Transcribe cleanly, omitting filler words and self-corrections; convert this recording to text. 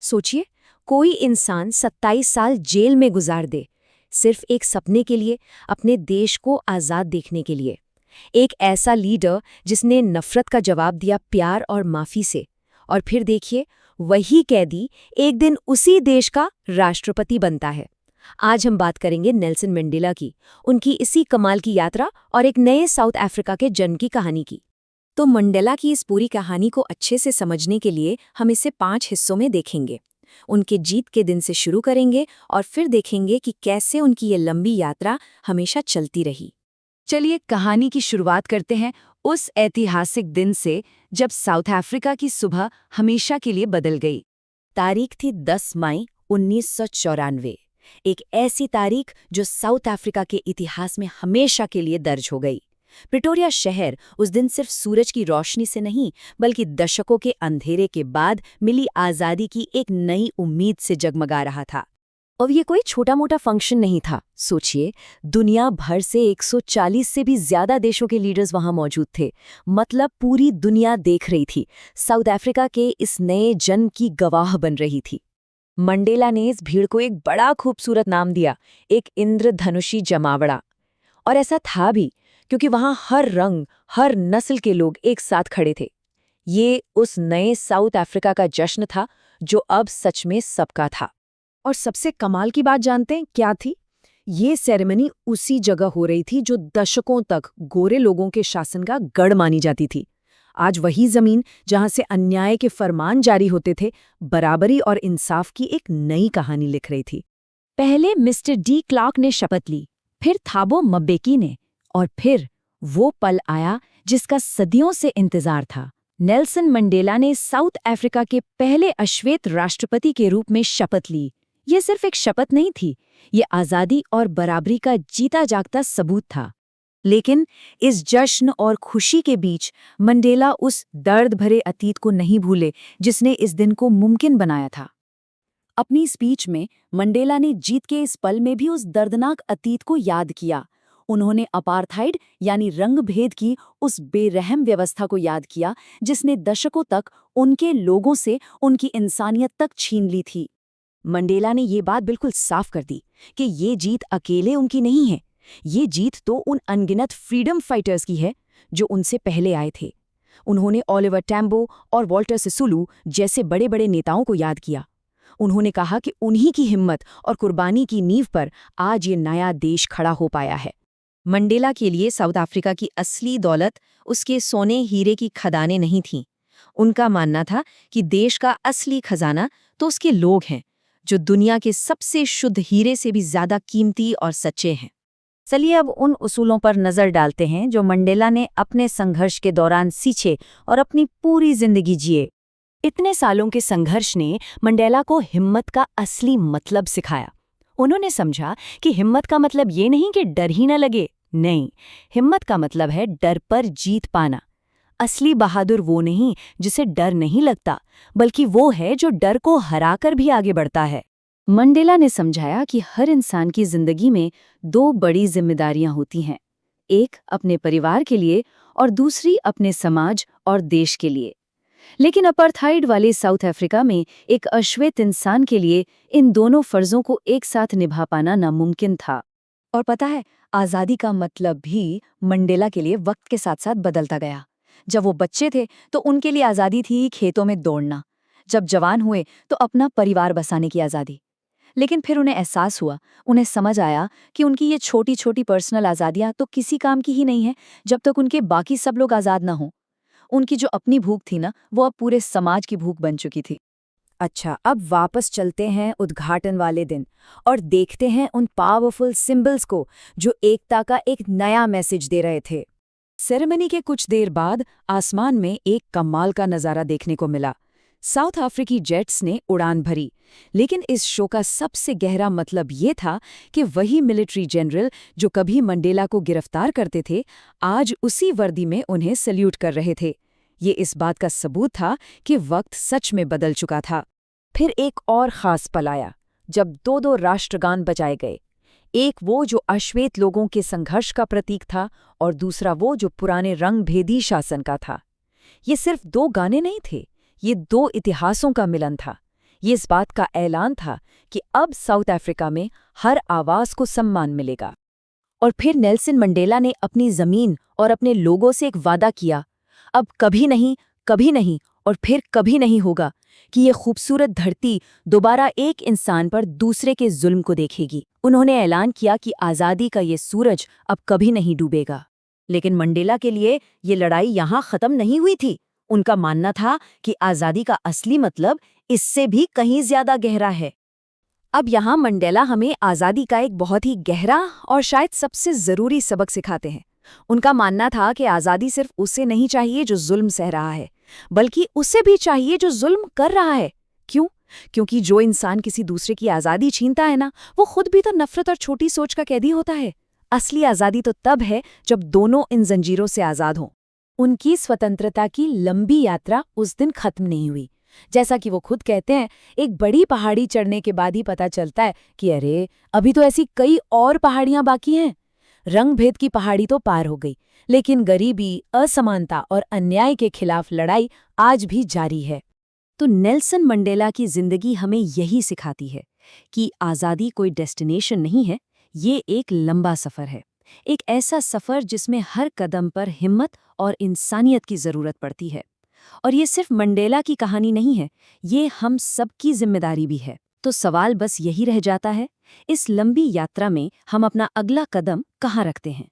सोचिए, कोई इंसान 27 साल जेल में गुजार दे, सिर्फ एक सपने के लिए, अपने देश को आज़ाद देखने के लिए। एक ऐसा लीडर जिसने नफरत का जवाब दिया प्यार और माफ़ी से। और फिर देखिए, वही कैदी एक दिन उसी देश का राष्ट्रपति बनता है। आज हम बात करेंगे नेल्सन मंडेला की, उनकी इसी कमाल की यात्रा और एक नए साउथ अफ्रीका के जन्म की कहानी की। तो मंडेला की इस पूरी कहानी को अच्छे से समझने के लिए हम इसे 5 हिस्सों में देखेंगे। उनके जीत के दिन से शुरू करेंगे और फिर देखेंगे कि कैसे उनकी ये लंबी यात्रा हमेशा चलती रही। चलिए कहानी की शुरुआत करते हैं उस ऐतिहासिक दिन से जब साउथ अफ्रीका की सुबह हमेशा के लिए बदल गई। तारीख थी 10 मई 1994, एक ऐसी तारीख जो साउथ अफ्रीका के इतिहास में हमेशा के लिए दर्ज हो गई। प्रिटोरिया शहर उस दिन सिर्फ सूरज की रोशनी से नहीं, बल्कि दशकों के अंधेरे के बाद मिली आज़ादी की एक नई उम्मीद से जगमगा रहा था। और ये कोई छोटा मोटा फंक्शन नहीं था। सोचिए, दुनिया भर से 140 से भी ज्यादा देशों के लीडर्स वहां मौजूद थे। मतलब पूरी दुनिया देख रही थी, साउथ अफ्रीका के इस नए जन्म की गवाह बन रही थी। मंडेला ने इस भीड़ को एक बड़ा खूबसूरत नाम दिया, एक इंद्रधनुषी जमावड़ा। और ऐसा था भी, क्योंकि वहां हर रंग, हर नस्ल के लोग एक साथ खड़े थे। ये उस नए साउथ अफ्रीका का जश्न था जो अब सच में सबका था। और सबसे कमाल की बात जानते हैं क्या थी? ये सेरेमनी उसी जगह हो रही थी जो दशकों तक गोरे लोगों के शासन का गढ़ मानी जाती थी। आज वही जमीन जहां से अन्याय के फरमान जारी होते थे, बराबरी और इंसाफ की एक नई कहानी लिख रही थी। पहले मिस्टर डी क्लार्क ने शपथ ली, फिर थाबो म्बेकी ने, और फिर वो पल आया जिसका सदियों से इंतजार था। नेल्सन मंडेला ने साउथ अफ्रीका के पहले अश्वेत राष्ट्रपति के रूप में शपथ ली। ये सिर्फ एक शपथ नहीं थी, ये आज़ादी और बराबरी का जीता जागता सबूत था। लेकिन इस जश्न और खुशी के बीच मंडेला उस दर्द भरे अतीत को नहीं भूले जिसने इस दिन को मुमकिन बनाया था। अपनी स्पीच में मंडेला ने जीत के इस पल में भी उस दर्दनाक अतीत को याद किया। उन्होंने अपार्थाइड यानी रंगभेद की उस बेरहम व्यवस्था को याद किया जिसने दशकों तक उनके लोगों से उनकी इंसानियत तक छीन ली थी। मंडेला ने ये बात बिल्कुल साफ कर दी कि ये जीत अकेले उनकी नहीं है, ये जीत तो उन अनगिनत फ्रीडम फाइटर्स की है जो उनसे पहले आए थे। उन्होंने ओलिवर टैम्बो और वॉल्टर सिसुलू जैसे बड़े बड़े नेताओं को याद किया। उन्होंने कहा कि उन्हीं की हिम्मत और कुर्बानी की नींव पर आज ये नया देश खड़ा हो पाया है। मंडेला के लिए साउथ अफ्रीका की असली दौलत उसके सोने हीरे की खदानें नहीं थीं। उनका मानना था कि देश का असली खजाना तो उसके लोग हैं, जो दुनिया के सबसे शुद्ध हीरे से भी ज्यादा कीमती और सच्चे हैं। चलिए अब उन उसूलों पर नजर डालते हैं जो मंडेला ने अपने संघर्ष के दौरान सींचे और अपनी पूरी जिंदगी जिए। इतने सालों के संघर्ष ने मंडेला को हिम्मत का असली मतलब सिखाया। उन्होंने समझा कि हिम्मत का मतलब ये नहीं कि डर ही न लगे, नहीं, हिम्मत का मतलब है डर पर जीत पाना। असली बहादुर वो नहीं जिसे डर नहीं लगता, बल्कि वो है जो डर को हराकर भी आगे बढ़ता है। मंडेला ने समझाया कि हर इंसान की जिंदगी में 2 बड़ी जिम्मेदारियां होती हैं, एक अपने परिवार के लिए और दूसरी अपने समाज और देश के लिए। लेकिन अपार्थाइड वाले साउथ अफ्रीका में एक अश्वेत इंसान के लिए इन दोनों फर्जों को एक साथ निभा पाना नामुमकिन था। और पता है, आज़ादी का मतलब भी मंडेला के लिए वक्त के साथ साथ बदलता गया। जब वो बच्चे थे तो उनके लिए आज़ादी थी खेतों में दौड़ना, जब जवान हुए तो अपना परिवार बसाने की आज़ादी। लेकिन फिर उन्हें एहसास हुआ, उन्हें समझ आया कि उनकी ये छोटी छोटी पर्सनल आज़ादियाँ तो किसी काम की ही नहीं है जब तक उनके बाकी सब लोग आज़ाद ना हों। उनकी जो अपनी भूख थी ना, वो अब पूरे समाज की भूख बन चुकी थी। अच्छा, अब वापस चलते हैं उद्घाटन वाले दिन और देखते हैं उन पावरफुल सिंबल्स को जो एकता का एक नया मैसेज दे रहे थे। सेरेमनी के कुछ देर बाद आसमान में एक कमाल का नज़ारा देखने को मिला। साउथ अफ्रीकी जेट्स ने उड़ान भरी, लेकिन इस शो का सबसे गहरा मतलब ये था कि वही मिलिट्री जनरल जो कभी मंडेला को गिरफ्तार करते थे, आज उसी वर्दी में उन्हें सल्यूट कर रहे थे। ये इस बात का सबूत था कि वक्त सच में बदल चुका था। फिर एक और खास पल आया जब 2 राष्ट्रगान बजाए गए। एक वो जो अश्वेत लोगों के संघर्ष का प्रतीक था और दूसरा वो जो पुराने रंगभेदी शासन का था। ये सिर्फ 2 गाने नहीं थे, ये 2 इतिहासों का मिलन था। ये इस बात का ऐलान था कि अब साउथ अफ्रीका में हर आवाज को सम्मान मिलेगा। और फिर नेल्सन मंडेला ने अपनी जमीन और अपने लोगों से एक वादा किया, अब कभी नहीं और फिर कभी नहीं होगा कि ये खूबसूरत धरती दोबारा एक इंसान पर दूसरे के जुल्म को देखेगी। उन्होंने ऐलान किया कि आज़ादी का ये सूरज अब कभी नहीं डूबेगा। लेकिन मंडेला के लिए ये लड़ाई यहाँ खत्म नहीं हुई थी। उनका मानना था कि आज़ादी का असली मतलब इससे भी कहीं ज्यादा गहरा है। अब यहाँ मंडेला हमें आज़ादी का एक बहुत ही गहरा और शायद सबसे ज़रूरी सबक सिखाते हैं। उनका मानना था कि आज़ादी सिर्फ उसे नहीं चाहिए जो जुल्म सह रहा है, बल्कि उसे भी चाहिए जो जुल्म कर रहा है। क्यों? क्योंकि जो इंसान किसी दूसरे की आज़ादी छीनता है ना, वो खुद भी तो नफरत और छोटी सोच का कैदी होता है। असली आज़ादी तो तब है जब दोनों इन जंजीरों से आज़ाद हों। उनकी स्वतंत्रता की लंबी यात्रा उस दिन खत्म नहीं हुई। जैसा कि वो खुद कहते हैं, एक बड़ी पहाड़ी चढ़ने के बाद ही पता चलता है कि अरे, अभी तो ऐसी कई और पहाड़ियां बाकी हैं। रंग भेद की पहाड़ी तो पार हो गई, लेकिन गरीबी, असमानता और अन्याय के खिलाफ लड़ाई आज भी जारी है। तो नेल्सन मंडेला की जिंदगी हमें यही सिखाती है कि आज़ादी कोई डेस्टिनेशन नहीं है, ये एक लंबा सफ़र है। एक ऐसा सफ़र जिसमें हर कदम पर हिम्मत और इंसानियत की ज़रूरत पड़ती है। और ये सिर्फ मंडेला की कहानी नहीं है, ये हम सबकी जिम्मेदारी भी है। तो सवाल बस यही रह जाता है, इस लंबी यात्रा में हम अपना अगला कदम कहाँ रखते हैं?